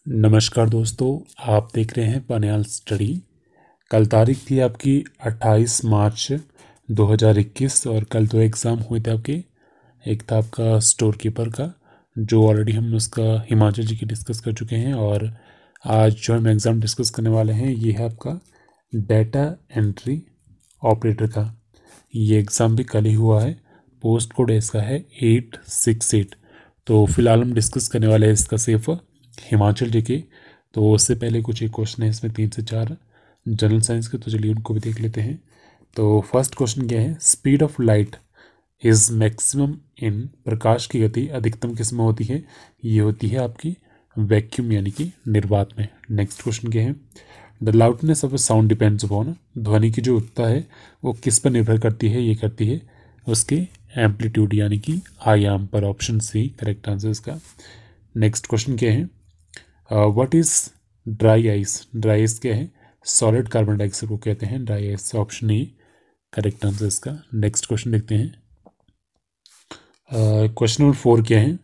नमस्कार दोस्तों, आप देख रहे हैं पनियाल स्टडी। कल तारीख थी आपकी 28 मार्च 2021 और कल दो एग्ज़ाम हुए थे आपके। एक था आपका स्टोर कीपर का, जो ऑलरेडी हम उसका हिमाचल जी की डिस्कस कर चुके हैं, और आज जो हम एग्ज़ाम डिस्कस करने वाले हैं ये है आपका डेटा एंट्री ऑपरेटर का। ये एग्ज़ाम भी कल ही हुआ है। पोस्ट कोड इसका है 868। तो फिलहाल हम डिस्कस करने वाले हैं इसका सिर्फ हिमाचल जी के। तो उससे पहले कुछ एक क्वेश्चन है इसमें 3 से 4 जनरल साइंस के, तो चलिए उनको भी देख लेते हैं। तो फर्स्ट क्वेश्चन क्या है, speed of light is maximum in, प्रकाश की गति अधिकतम किस में होती है? ये होती है आपकी वैक्यूम यानी कि निर्वात में। नेक्स्ट क्वेश्चन क्या है, the loudness of a sound depends upon, ध्वनि की जो उत्ता है वो किस पर निर्भर करती है? ये करती है उसके एम्पलीट्यूड यानी कि आयाम पर। ऑप्शन सी करेक्ट आंसर इसका। नेक्स्ट क्वेश्चन क्या है, what is dry ice? Dry ice क्या है? सॉलिड कार्बन डाइऑक्साइड को कहते हैं dry ice. Option A correct answer इसका। नेक्स्ट क्वेश्चन देखते हैं। क्वेश्चन नंबर 4 क्या है,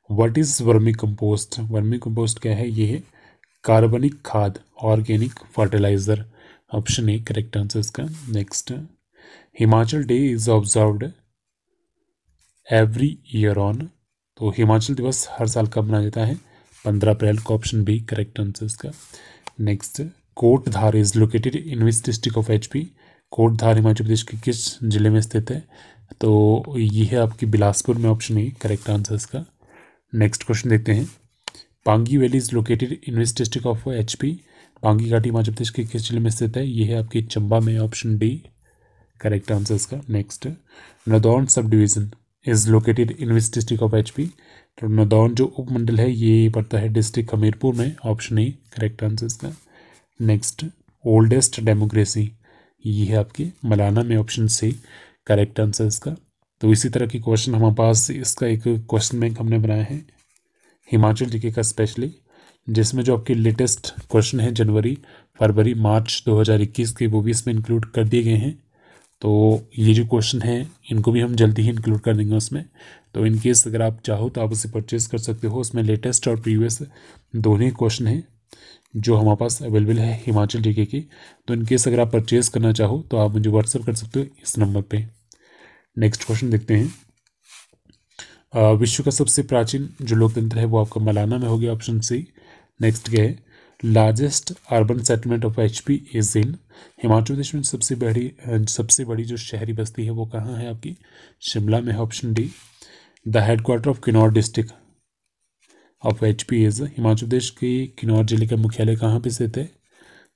what is vermicompost? Vermicompost क्या है? ये है कार्बनिक खाद, organic fertiliser. Option A correct answer इसका। Next, Himachal day is observed every year on, तो हिमाचल दिवस हर साल कब मनाया जाता है? 15 अप्रैल को। ऑप्शन बी करेक्ट आंसर इसका। Next, Kotdhar is located in which district of HP? Kotdhar Himachal Pradesh के किस जिले में स्थित है? तो ये है आपकी बिलासपुर में। ऑप्शन ए करेक्ट आंसर इसका। नेक्स्ट क्वेश्चन देखते हैं, Pangi valley is located in which district of HP? Pangi घाटी हिमाचल प्रदेश के किस जिले में स्थित है? ये है आपकी चंबा में। ऑप्शन डी करेक्ट आंसर इसका। Next, Nadaun sub division is located in which district of HP? तो नदौन जो उपमंडल है ये पड़ता है डिस्ट्रिक्ट हमीरपुर में। ऑप्शन ए करेक्ट आंसर इसका। नेक्स्ट, ओल्डेस्ट डेमोक्रेसी, ये है आपकी मलाना में। ऑप्शन सी करेक्ट आंसर इसका। तो इसी तरह के क्वेश्चन हमारे पास, इसका एक क्वेश्चन बैंक हमने बनाया है हिमाचल जीके का स्पेशली, जिसमें जो आपके लेटेस्ट क्वेश्चन है जनवरी, फरवरी, मार्च 2021 के, वो भी इसमें इंक्लूड कर दिए गए हैं। तो ये जो क्वेश्चन है इनको भी हम जल्दी ही इंक्लूड कर देंगे उसमें। तो इन केस अगर आप चाहो तो आप उसे परचेज कर सकते हो। उसमें लेटेस्ट और प्रीवियस दोनों ही क्वेश्चन हैं जो हमारे पास अवेलेबल है हिमाचल जीके की। तो इन केस अगर आप परचेज करना चाहो तो आप मुझे व्हाट्सअप कर सकते हो इस नंबर पे। नेक्स्ट क्वेश्चन देखते हैं, विश्व का सबसे प्राचीन जो लोकतंत्र है वो आपका मलाना में हो गया। Option C. नेक्स्ट क्या है, largest urban settlement of HP is in, Himachal Pradesh में सबसे बड़ी जो शहरी बस्ती है वो कहाँ है? आपकी शिमला में है। Option D. The headquarter of Kinnaur district of HP is, Himachal Pradesh के किन्नौर जिले का मुख्यालय कहाँ पे स्थित है?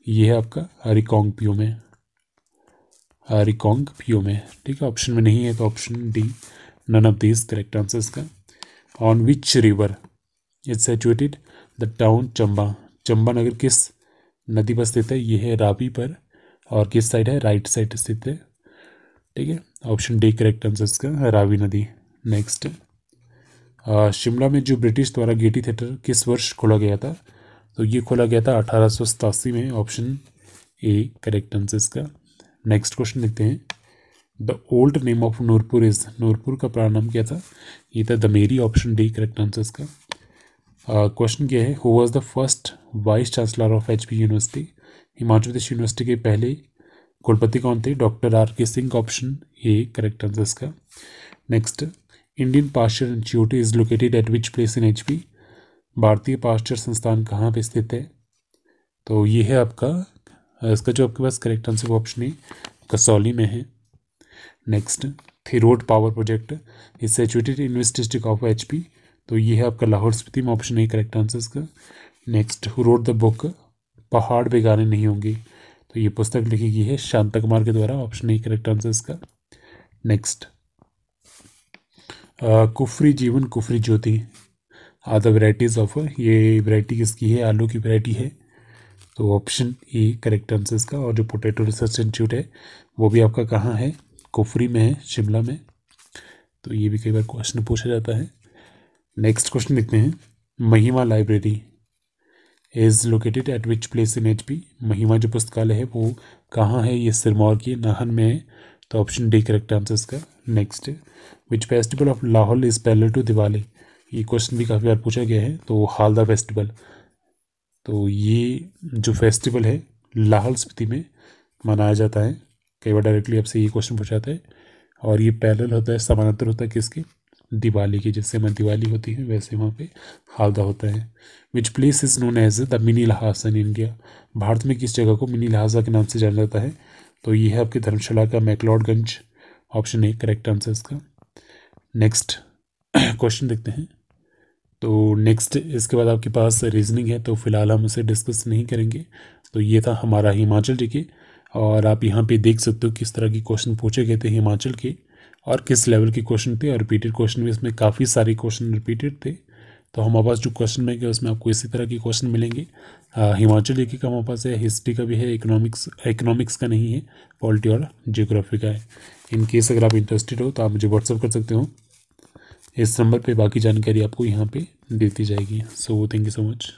ये है आपका रिकांगपिओ में। रिकांगपिओ में, ठीक है। ऑप्शन में नहीं है तो option D none of this correct answer इसका। On which river is situated the town Chamba? Chamba नगर किस नदी पर स्थित है? ये है रावी पर, और किस साइड है? राइट साइड स्थित है, ठीक है। ऑप्शन डी करेक्ट आंसर इसका, रावी नदी। नेक्स्ट, शिमला में जो ब्रिटिश द्वारा गेटी थिएटर किस वर्ष खोला गया था? तो ये खोला गया था 1887 में। ऑप्शन ए करेक्ट आंसर इसका। नेक्स्ट क्वेश्चन देखते हैं, the old name of Nurpur is, Nurpur का पुराना नाम क्या था? ये था Dhameri. Option D correct answer इसका। क्वेश्चन क्या है, who was the first vice chancellor of HP university? Himachal Pradesh university के पहले कुलपति कौन थे? Doctor R K Singh. Option A correct answer इसका। Next, Indian Pasteur Institute is located at which place in HP? भारतीय पास्चर संस्थान कहाँ पे स्थित है? तो ये है आपका, इसका जो आपके पास करेक्ट आंसर वो ऑप्शन ए कसौली में है। Next, Thirot power project is situated in which district of HP? तो ये है आपका लाहौल स्पीति में। ऑप्शन ए करेक्ट आंसर इसका। Next, who wrote the book Pahad Begane नहीं होंगे? तो ये पुस्तक लिखी गई है शांता कुमार के द्वारा। ऑप्शन ए करेक्ट आंसर इसका। नेक्स्ट, कुफरी जीवन कुफरी ज्योति आर द वेराइटीज ऑफ, ये वैरायटी किसकी है? आलू की वैरायटी है। तो ऑप्शन ए करेक्ट आंसर इसका। और जो पोटैटो रिसर्च इंस्टीट्यूट है वो भी आपका कहाँ है? कुफरी में है, शिमला में। तो ये भी कई बार क्वेश्चन पूछा जाता है। नेक्स्ट क्वेश्चन लिखते हैं, महिमा library is located at which place in HP? महिमा जो पुस्तकालय है वो कहाँ है? ये सिरमौर की नाहन में है। तो ऑप्शन डी करेक्ट आंसर इसका। Next, which festival of Lahaul is parallel to Diwali? ये क्वेश्चन भी काफ़ी बार पूछा गया है। तो हालदा फेस्टिवल, तो ये जो फेस्टिवल है लाहौल स्पीति में मनाया जाता है। कई बार डायरेक्टली आपसे ये क्वेश्चन पूछाता है, और ये पैरेलल होता है, समानांतर होता है किसके, दिवाली की। जैसे हमारी दिवाली होती है वैसे वहाँ पे हालदा होता है। Which place is known as the mini Lhasa in India, Bharat में किस जगह को मिनी लहासा के नाम से जाना जाता है? तो ये है आपके धर्मशाला का McLeodganj, option A correct answer इसका। नेक्स्ट क्वेश्चन देखते हैं। तो नेक्स्ट इसके बाद आपके पास रीजनिंग है, तो फिलहाल हम उसे डिस्कस नहीं करेंगे। तो ये था हमारा हिमाचल जीके, और आप यहाँ पे देख सकते हो किस तरह के क्वेश्चन पूछे गए थे हिमाचल के, और किस लेवल के क्वेश्चन थे, और रिपीटेड क्वेश्चन भी इसमें काफ़ी सारे क्वेश्चन रिपीटेड थे। तो हमारे पास जो क्वेश्चन बैंक है उसमें आपको इसी तरह के क्वेश्चन मिलेंगे। हिमाचल जीके का हमारे पास है, हिस्ट्री का भी है, इकोनॉमिक्स का नहीं है, पॉलिटी और जियोग्राफी का है। इन केस अगर आप इंटरेस्टेड हो तो आप मुझे व्हाट्सअप कर सकते हो इस नंबर पे, बाकी जानकारी आपको यहाँ पे देती जाएगी। So thank you so much.